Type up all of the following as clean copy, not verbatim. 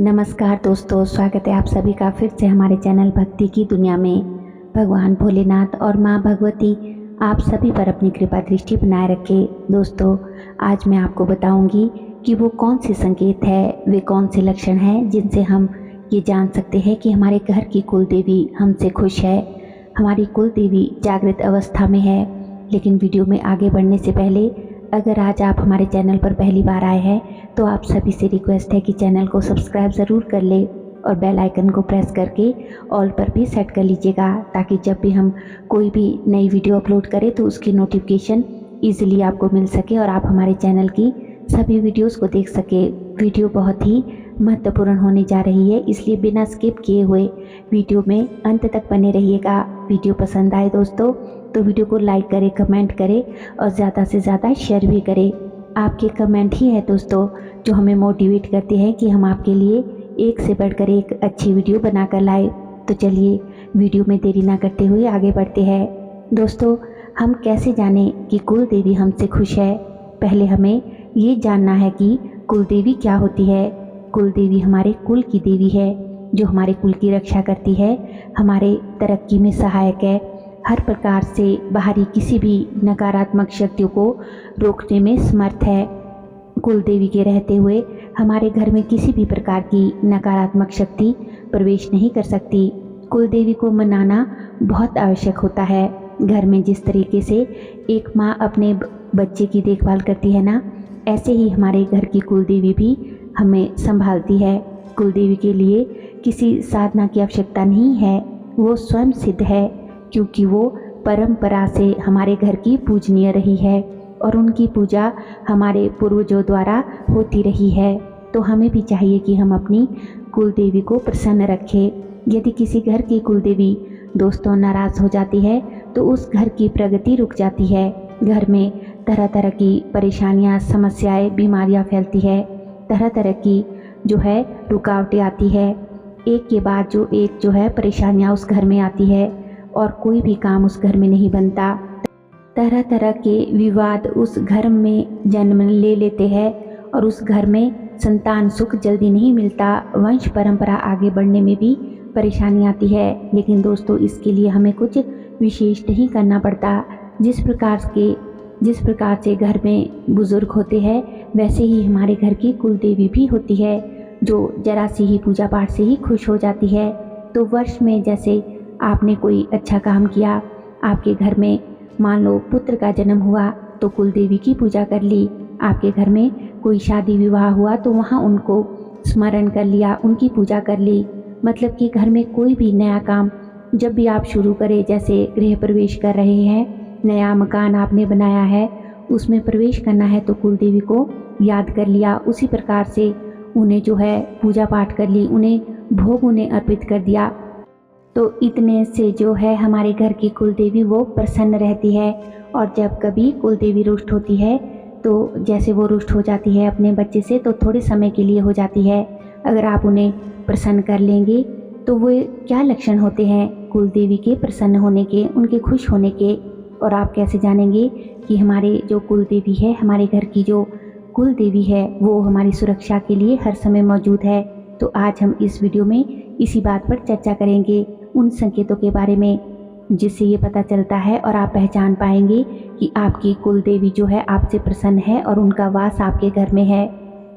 नमस्कार दोस्तों, स्वागत है आप सभी का फिर से हमारे चैनल भक्ति की दुनिया में। भगवान भोलेनाथ और माँ भगवती आप सभी पर अपनी कृपा दृष्टि बनाए रखे। दोस्तों, आज मैं आपको बताऊंगी कि वो कौन से संकेत है, वे कौन से लक्षण हैं जिनसे हम ये जान सकते हैं कि हमारे घर की कुल देवी हमसे खुश है, हमारी कुल देवी जागृत अवस्था में है। लेकिन वीडियो में आगे बढ़ने से पहले अगर आज आप हमारे चैनल पर पहली बार आए हैं तो आप सभी से रिक्वेस्ट है कि चैनल को सब्सक्राइब ज़रूर कर ले और बेल आइकन को प्रेस करके ऑल पर भी सेट कर लीजिएगा, ताकि जब भी हम कोई भी नई वीडियो अपलोड करें तो उसकी नोटिफिकेशन ईजिली आपको मिल सके और आप हमारे चैनल की सभी वीडियोस को देख सके। वीडियो बहुत ही महत्वपूर्ण होने जा रही है, इसलिए बिना स्किप किए हुए वीडियो में अंत तक बने रहिएगा। वीडियो पसंद आए दोस्तों तो वीडियो को लाइक करें, कमेंट करें और ज़्यादा से ज़्यादा शेयर भी करें। आपके कमेंट ही है दोस्तों जो हमें मोटिवेट करते हैं कि हम आपके लिए एक से बढ़कर एक अच्छी वीडियो बनाकर लाए। तो चलिए वीडियो में देरी ना करते हुए आगे बढ़ते हैं। दोस्तों, हम कैसे जानें कि कुल देवी हमसे खुश है? पहले हमें ये जानना है कि कुल देवी क्या होती है। कुल देवी हमारे कुल की देवी है, जो हमारे कुल की रक्षा करती है, हमारे तरक्की में सहायक है, हर प्रकार से बाहरी किसी भी नकारात्मक शक्तियों को रोकने में समर्थ है। कुल देवी के रहते हुए हमारे घर में किसी भी प्रकार की नकारात्मक शक्ति प्रवेश नहीं कर सकती। कुल देवी को मनाना बहुत आवश्यक होता है। घर में जिस तरीके से एक माँ अपने बच्चे की देखभाल करती है ना, ऐसे ही हमारे घर की कुल देवी भी हमें संभालती है। कुल देवी के लिए किसी साधना की आवश्यकता नहीं है, वो स्वयं सिद्ध है, क्योंकि वो परंपरा से हमारे घर की पूजनीय रही है और उनकी पूजा हमारे पूर्वजों द्वारा होती रही है। तो हमें भी चाहिए कि हम अपनी कुल देवी को प्रसन्न रखें। यदि किसी घर की कुल देवी दोस्तों नाराज़ हो जाती है तो उस घर की प्रगति रुक जाती है। घर में तरह तरह की परेशानियां, समस्याएं, बीमारियां फैलती है, तरह तरह की जो है रुकावटें आती है। एक के बाद जो एक जो है परेशानियां उस घर में आती है और कोई भी काम उस घर में नहीं बनता। तरह तरह के विवाद उस घर में जन्म ले लेते हैं और उस घर में संतान सुख जल्दी नहीं मिलता। वंश परंपरा आगे बढ़ने में भी परेशानी आती है। लेकिन दोस्तों, इसके लिए हमें कुछ विशेष नहीं करना पड़ता। जिस प्रकार से घर में बुजुर्ग होते हैं, वैसे ही हमारे घर की कुल देवी भी होती है, जो जरा सी ही पूजा पाठ से ही खुश हो जाती है। तो वर्ष में जैसे आपने कोई अच्छा काम किया, आपके घर में मान लो पुत्र का जन्म हुआ तो कुल देवी की पूजा कर ली। आपके घर में कोई शादी विवाह हुआ तो वहाँ उनको स्मरण कर लिया, उनकी पूजा कर ली। मतलब कि घर में कोई भी नया काम जब भी आप शुरू करें, जैसे गृह प्रवेश कर रहे हैं, नया मकान आपने बनाया है, उसमें प्रवेश करना है तो कुल देवी को याद कर लिया। उसी प्रकार से उन्हें जो है पूजा पाठ कर ली, उन्हें भोग उन्हें अर्पित कर दिया। तो इतने से जो है हमारे घर की कुल देवी वो प्रसन्न रहती है। और जब कभी कुल देवी रुष्ट होती है तो जैसे वो रुष्ट हो जाती है अपने बच्चे से, तो थोड़े समय के लिए हो जाती है। अगर आप उन्हें प्रसन्न कर लेंगे तो वो क्या लक्षण होते हैं कुल देवी के प्रसन्न होने के, उनके खुश होने के? और आप कैसे जानेंगे कि हमारे जो कुल देवी है, हमारे घर की जो कुल देवी है, वो हमारी सुरक्षा के लिए हर समय मौजूद है? तो आज हम इस वीडियो में इसी बात पर चर्चा करेंगे, उन संकेतों के बारे में जिससे ये पता चलता है और आप पहचान पाएंगे कि आपकी कुल देवी जो है आपसे प्रसन्न है और उनका वास आपके घर में है।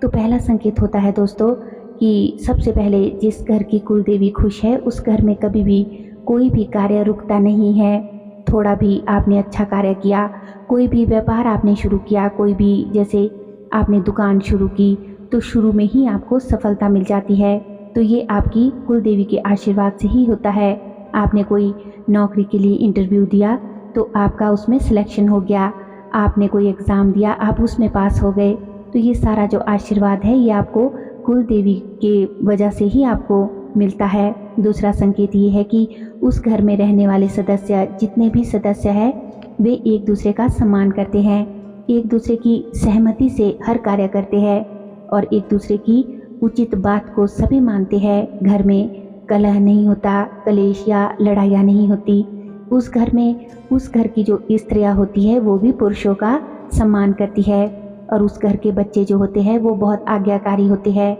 तो पहला संकेत होता है दोस्तों कि सबसे पहले जिस घर की कुल देवी खुश है उस घर में कभी भी कोई भी कार्य रुकता नहीं है। थोड़ा भी आपने अच्छा कार्य किया, कोई भी व्यापार आपने शुरू किया, कोई भी जैसे आपने दुकान शुरू की, तो शुरू में ही आपको सफलता मिल जाती है। तो ये आपकी कुल देवी के आशीर्वाद से ही होता है। आपने कोई नौकरी के लिए इंटरव्यू दिया तो आपका उसमें सिलेक्शन हो गया, आपने कोई एग्ज़ाम दिया, आप उसमें पास हो गए, तो ये सारा जो आशीर्वाद है ये आपको कुल देवी के वजह से ही आपको मिलता है। दूसरा संकेत ये है कि उस घर में रहने वाले सदस्य, जितने भी सदस्य हैं, वे एक दूसरे का सम्मान करते हैं, एक दूसरे की सहमति से हर कार्य करते हैं और एक दूसरे की उचित बात को सभी मानते हैं। घर में कलह नहीं होता, कलेश या लड़ाइयाँ नहीं होती। उस घर की जो स्त्रियाँ होती है वो भी पुरुषों का सम्मान करती है और उस घर के बच्चे जो होते हैं वो बहुत आज्ञाकारी होते हैं।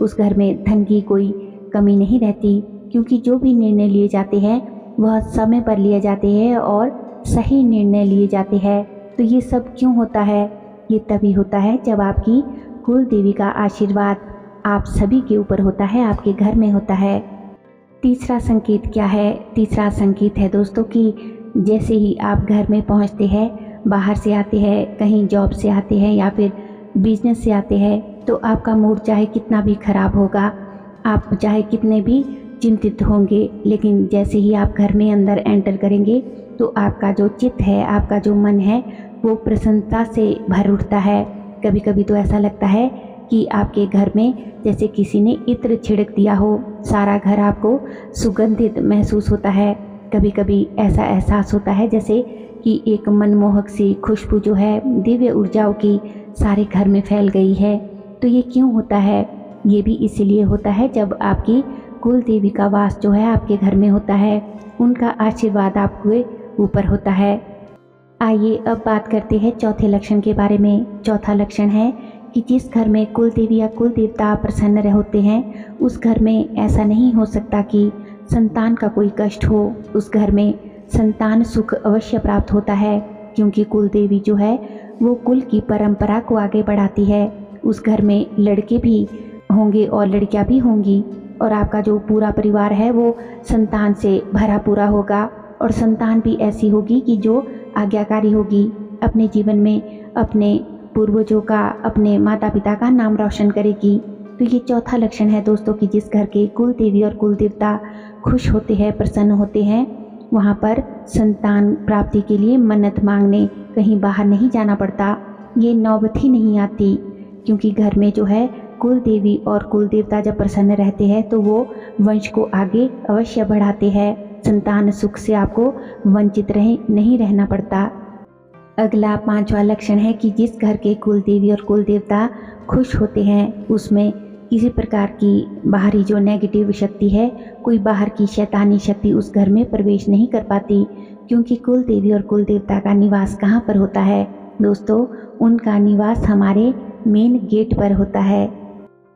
उस घर में धन की कोई कमी नहीं रहती, क्योंकि जो भी निर्णय लिए जाते हैं वह समय पर लिए जाते हैं और सही निर्णय लिए जाते हैं। तो ये सब क्यों होता है? ये तभी होता है जब आपकी कुल देवी का आशीर्वाद आप सभी के ऊपर होता है, आपके घर में होता है। तीसरा संकेत क्या है? तीसरा संकेत है दोस्तों कि जैसे ही आप घर में पहुंचते हैं, बाहर से आते हैं, कहीं जॉब से आते हैं या फिर बिजनेस से आते हैं, तो आपका मूड चाहे कितना भी खराब होगा, आप चाहे कितने भी चिंतित होंगे, लेकिन जैसे ही आप घर में अंदर एंटर करेंगे तो आपका जो चित्त है, आपका जो मन है, वो प्रसन्नता से भर उठता है। कभी कभी तो ऐसा लगता है कि आपके घर में जैसे किसी ने इत्र छिड़क दिया हो, सारा घर आपको सुगंधित महसूस होता है। कभी कभी ऐसा एहसास होता है जैसे कि एक मनमोहक सी खुशबू जो है दिव्य ऊर्जाओं की सारे घर में फैल गई है। तो ये क्यों होता है? ये भी इसीलिए होता है जब आपकी कुल देवी का वास जो है आपके घर में होता है, उनका आशीर्वाद आपके ऊपर होता है। आइए अब बात करते हैं चौथे लक्षण के बारे में। चौथा लक्षण है कि जिस घर में कुल देवी या कुल देवता प्रसन्न होते हैं, उस घर में ऐसा नहीं हो सकता कि संतान का कोई कष्ट हो। उस घर में संतान सुख अवश्य प्राप्त होता है, क्योंकि कुल देवी जो है वो कुल की परंपरा को आगे बढ़ाती है। उस घर में लड़के भी होंगे और लड़कियां भी होंगी, और आपका जो पूरा परिवार है वो संतान से भरा पूरा होगा, और संतान भी ऐसी होगी कि जो आज्ञाकारी होगी, अपने जीवन में अपने पूर्वजों का, अपने माता पिता का नाम रोशन करेगी। तो ये चौथा लक्षण है दोस्तों कि जिस घर के कुल देवी और कुल देवता खुश होते हैं, प्रसन्न होते हैं, वहाँ पर संतान प्राप्ति के लिए मन्नत मांगने कहीं बाहर नहीं जाना पड़ता। ये नौबत ही नहीं आती, क्योंकि घर में जो है कुल देवी और कुल देवता जब प्रसन्न रहते हैं तो वो वंश को आगे अवश्य बढ़ाते हैं। संतान सुख से आपको वंचित नहीं रहना पड़ता। अगला पांचवा लक्षण है कि जिस घर के कुल देवी और कुल देवता खुश होते हैं, उसमें किसी प्रकार की बाहरी जो नेगेटिव शक्ति है, कोई बाहर की शैतानी शक्ति उस घर में प्रवेश नहीं कर पाती, क्योंकि कुल देवी और कुल देवता का निवास कहाँ पर होता है दोस्तों? उनका निवास हमारे मेन गेट पर होता है,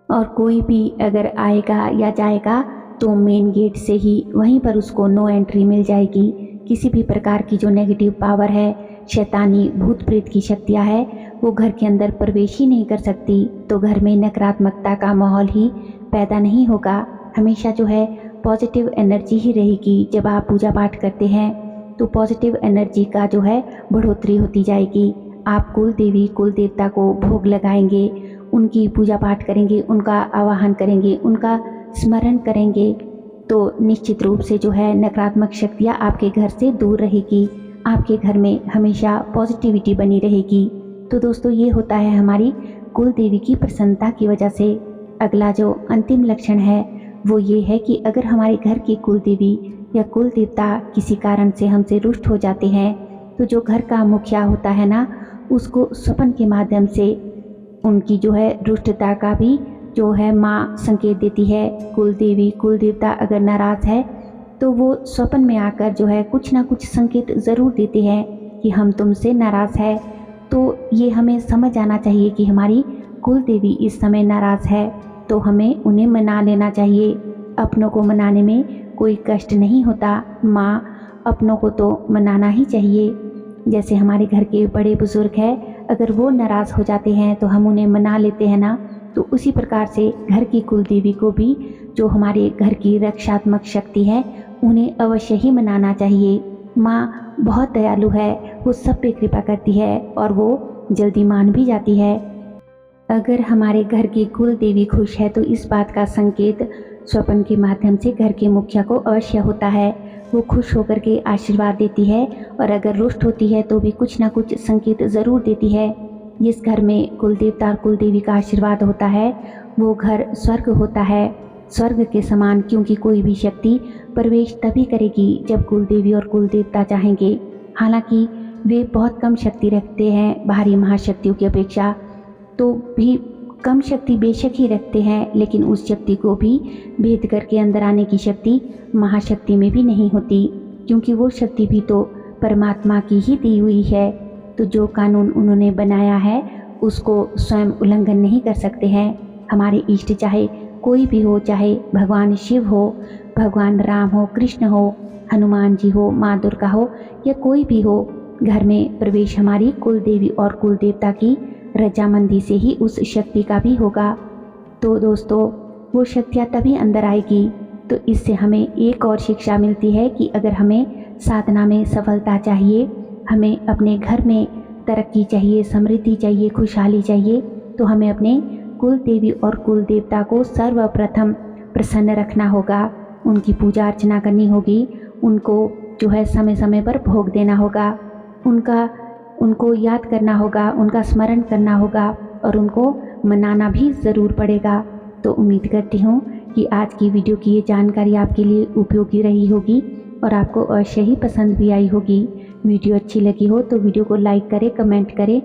और कोई भी अगर आएगा या जाएगा तो मेन गेट से ही वहीं पर उसको नो एंट्री मिल जाएगी। किसी भी प्रकार की जो नेगेटिव पावर है, शैतानी भूत प्रेत की शक्तियाँ है, वो घर के अंदर प्रवेश ही नहीं कर सकती। तो घर में नकारात्मकता का माहौल ही पैदा नहीं होगा। हमेशा जो है पॉजिटिव एनर्जी ही रहेगी। जब आप पूजा पाठ करते हैं तो पॉजिटिव एनर्जी का जो है बढ़ोतरी होती जाएगी। आप कुल देवी कुल देवता को भोग लगाएंगे, उनकी पूजा पाठ करेंगे, उनका आवाहन करेंगे, उनका स्मरण करेंगे, तो निश्चित रूप से जो है नकारात्मक शक्तियाँ आपके घर से दूर रहेगी। आपके घर में हमेशा पॉजिटिविटी बनी रहेगी। तो दोस्तों ये होता है हमारी कुल देवी की प्रसन्नता की वजह से। अगला जो अंतिम लक्षण है वो ये है कि अगर हमारे घर की कुल देवी या कुल देवता किसी कारण से हमसे रुष्ट हो जाते हैं, तो जो घर का मुखिया होता है ना, उसको स्वप्न के माध्यम से उनकी जो है रुष्टता का भी जो है माँ संकेत देती है। कुल देवी कुल देवता अगर नाराज़ है तो वो स्वप्न में आकर जो है कुछ ना कुछ संकेत ज़रूर देते हैं कि हम तुमसे नाराज़ है। तो ये हमें समझ आना चाहिए कि हमारी कुल देवी इस समय नाराज़ है, तो हमें उन्हें मना लेना चाहिए। अपनों को मनाने में कोई कष्ट नहीं होता। माँ अपनों को तो मनाना ही चाहिए। जैसे हमारे घर के बड़े बुजुर्ग हैं, अगर वो नाराज़ हो जाते हैं तो हम उन्हें मना लेते हैं ना, तो उसी प्रकार से घर की कुल देवी को भी जो हमारे घर की रक्षात्मक शक्ति है, उन्हें अवश्य ही मनाना चाहिए। माँ बहुत दयालु है, वो सब पे कृपा करती है और वो जल्दी मान भी जाती है। अगर हमारे घर की कुल देवी खुश है तो इस बात का संकेत स्वप्न के माध्यम से घर के मुखिया को अवश्य होता है। वो खुश होकर के आशीर्वाद देती है, और अगर रुष्ट होती है तो भी कुछ ना कुछ संकेत ज़रूर देती है। जिस घर में कुल देवता और कुल देवी का आशीर्वाद होता है वो घर स्वर्ग होता है, स्वर्ग के समान, क्योंकि कोई भी शक्ति प्रवेश तभी करेगी जब कुल देवी और कुल देवता चाहेंगे। हालांकि वे बहुत कम शक्ति रखते हैं बाहरी महाशक्तियों की अपेक्षा, तो भी कम शक्ति बेशक ही रखते हैं, लेकिन उस शक्ति को भी भेद करके अंदर आने की शक्ति महाशक्ति में भी नहीं होती, क्योंकि वो शक्ति भी तो परमात्मा की ही दी हुई है। तो जो कानून उन्होंने बनाया है उसको स्वयं उल्लंघन नहीं कर सकते हैं। हमारे इष्ट चाहे कोई भी हो, चाहे भगवान शिव हो, भगवान राम हो, कृष्ण हो, हनुमान जी हो, माँ दुर्गा हो या कोई भी हो, घर में प्रवेश हमारी कुल देवी और कुल देवता की रजामंदी से ही उस शक्ति का भी होगा। तो दोस्तों, वो शक्तियाँ तभी अंदर आएगी। तो इससे हमें एक और शिक्षा मिलती है कि अगर हमें साधना में सफलता चाहिए, हमें अपने घर में तरक्की चाहिए, समृद्धि चाहिए, खुशहाली चाहिए, तो हमें अपने कुल देवी और कुल देवता को सर्वप्रथम प्रसन्न रखना होगा, उनकी पूजा अर्चना करनी होगी, उनको जो है समय समय पर भोग देना होगा, उनको याद करना होगा, उनका स्मरण करना होगा और उनको मनाना भी ज़रूर पड़ेगा। तो उम्मीद करती हूँ कि आज की वीडियो की ये जानकारी आपके लिए उपयोगी रही होगी और आपको अवश्य ही पसंद भी आई होगी। वीडियो अच्छी लगी हो तो वीडियो को लाइक करें, कमेंट करें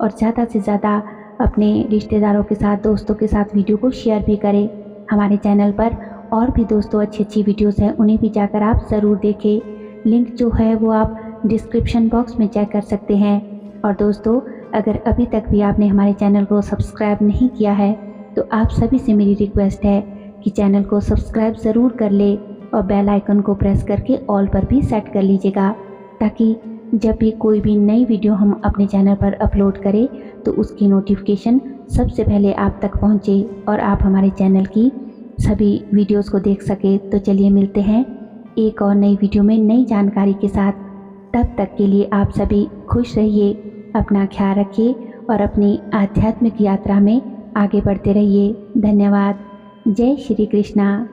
और ज़्यादा से ज़्यादा अपने रिश्तेदारों के साथ, दोस्तों के साथ वीडियो को शेयर भी करें। हमारे चैनल पर और भी दोस्तों अच्छी अच्छी वीडियोज़ हैं, उन्हें भी जाकर आप ज़रूर देखें। लिंक जो है वो आप डिस्क्रिप्शन बॉक्स में चेक कर सकते हैं। और दोस्तों, अगर अभी तक भी आपने हमारे चैनल को सब्सक्राइब नहीं किया है तो आप सभी से मेरी रिक्वेस्ट है कि चैनल को सब्सक्राइब ज़रूर कर ले और बेल आइकन को प्रेस करके ऑल पर भी सेट कर लीजिएगा, ताकि जब भी कोई भी नई वीडियो हम अपने चैनल पर अपलोड करें तो उसकी नोटिफिकेशन सबसे पहले आप तक पहुंचे और आप हमारे चैनल की सभी वीडियोस को देख सके। तो चलिए मिलते हैं एक और नई वीडियो में नई जानकारी के साथ। तब तक के लिए आप सभी खुश रहिए, अपना ख्याल रखिए और अपनी आध्यात्मिक यात्रा में आगे बढ़ते रहिए। धन्यवाद। जय श्री कृष्णा।